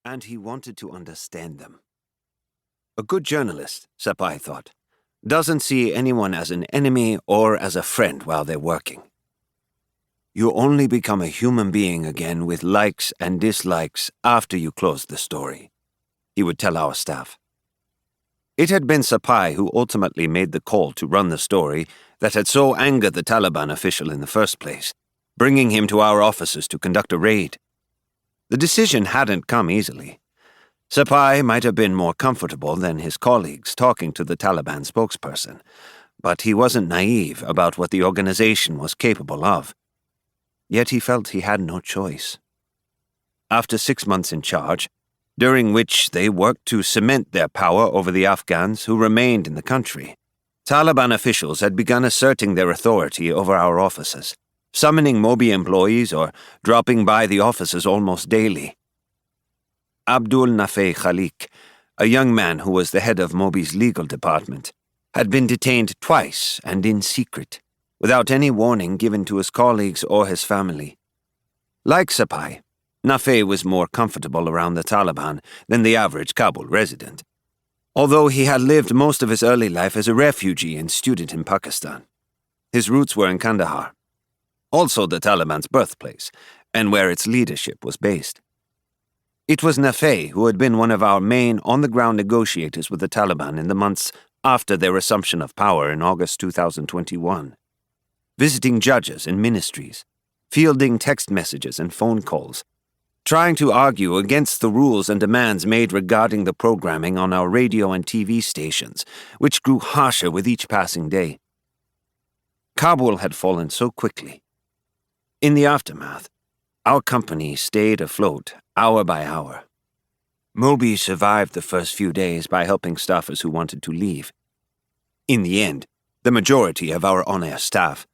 and he wanted to understand them. A good journalist, Sapai thought, doesn't see anyone as an enemy or as a friend while they're working. You only become a human being again with likes and dislikes after you close the story, he would tell our staff. It had been Sapai who ultimately made the call to run the story that had so angered the Taliban official in the first place, bringing him to our offices to conduct a raid. The decision hadn't come easily. Sapai might have been more comfortable than his colleagues talking to the Taliban spokesperson, but he wasn't naive about what the organization was capable of. Yet he felt he had no choice. After 6 months in charge, during which they worked to cement their power over the Afghans who remained in the country, Taliban officials had begun asserting their authority over our offices, summoning Moby employees or dropping by the offices almost daily. Abdul Nafeh Khalik, a young man who was the head of Moby's legal department, had been detained twice and in secret, without any warning given to his colleagues or his family. Like Sapai, Nafeh was more comfortable around the Taliban than the average Kabul resident, although he had lived most of his early life as a refugee and student in Pakistan. His roots were in Kandahar, also the Taliban's birthplace, and where its leadership was based. It was Nafeh who had been one of our main on-the-ground negotiators with the Taliban in the months after their assumption of power in August 2021, visiting judges and ministries, fielding text messages and phone calls, trying to argue against the rules and demands made regarding the programming on our radio and TV stations, which grew harsher with each passing day. Kabul had fallen so quickly. In the aftermath, our company stayed afloat hour by hour. Moby survived the first few days by helping staffers who wanted to leave. In the end, the majority of our on-air staff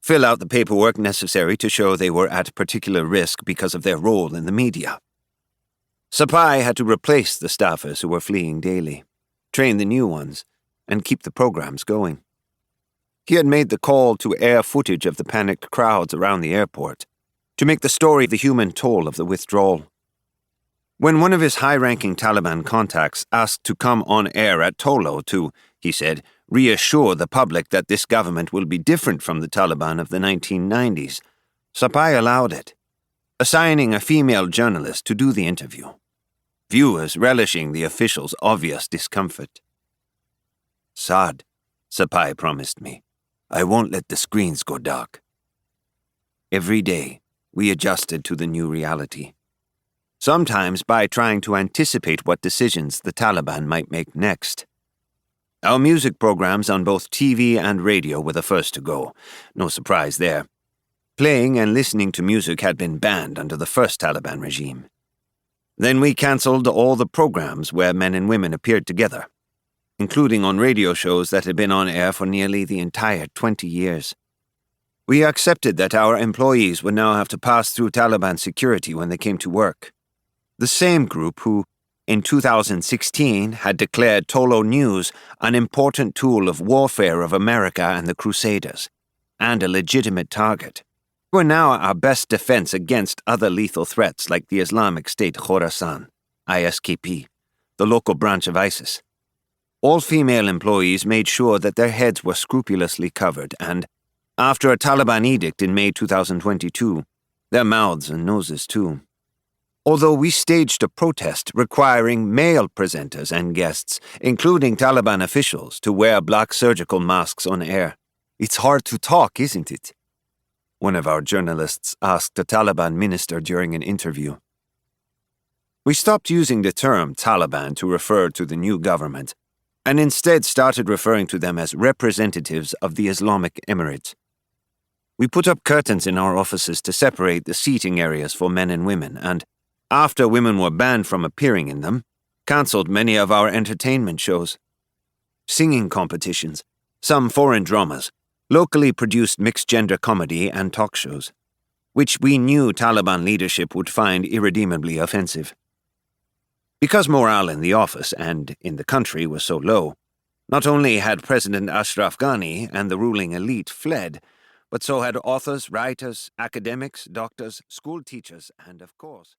fill out the paperwork necessary to show they were at particular risk because of their role in the media. Sapai had to replace the staffers who were fleeing daily, train the new ones, and keep the programs going. He had made the call to air footage of the panicked crowds around the airport, to make the story the human toll of the withdrawal. When one of his high-ranking Taliban contacts asked to come on air at Tolo to, he said, reassure the public that this government will be different from the Taliban of the 1990s, Sapai allowed it, assigning a female journalist to do the interview, viewers relishing the official's obvious discomfort. "Saad," Sapai promised me, "I won't let the screens go dark." Every day, we adjusted to the new reality, sometimes by trying to anticipate what decisions the Taliban might make next. Our music programs on both TV and radio were the first to go. No surprise there. Playing and listening to music had been banned under the first Taliban regime. Then we cancelled all the programs where men and women appeared together, including on radio shows that had been on air for nearly the entire 20 years. We accepted that our employees would now have to pass through Taliban security when they came to work. The same group who, in 2016, had declared Tolo News an important tool of warfare of America and the Crusaders, and a legitimate target, were now our best defense against other lethal threats like the Islamic State Khorasan, ISKP, the local branch of ISIS. All female employees made sure that their heads were scrupulously covered and, after a Taliban edict in May 2022, their mouths and noses too. Although we staged a protest requiring male presenters and guests, including Taliban officials, to wear black surgical masks on air. "It's hard to talk, isn't it?" one of our journalists asked a Taliban minister during an interview. We stopped using the term Taliban to refer to the new government, and instead started referring to them as representatives of the Islamic Emirates. We put up curtains in our offices to separate the seating areas for men and women, and after women were banned from appearing in them, cancelled many of our entertainment shows. Singing competitions, some foreign dramas, locally produced mixed-gender comedy and talk shows, which we knew Taliban leadership would find irredeemably offensive. Because morale in the office and in the country was so low, not only had President Ashraf Ghani and the ruling elite fled, but so had authors, writers, academics, doctors, school teachers, and, of course,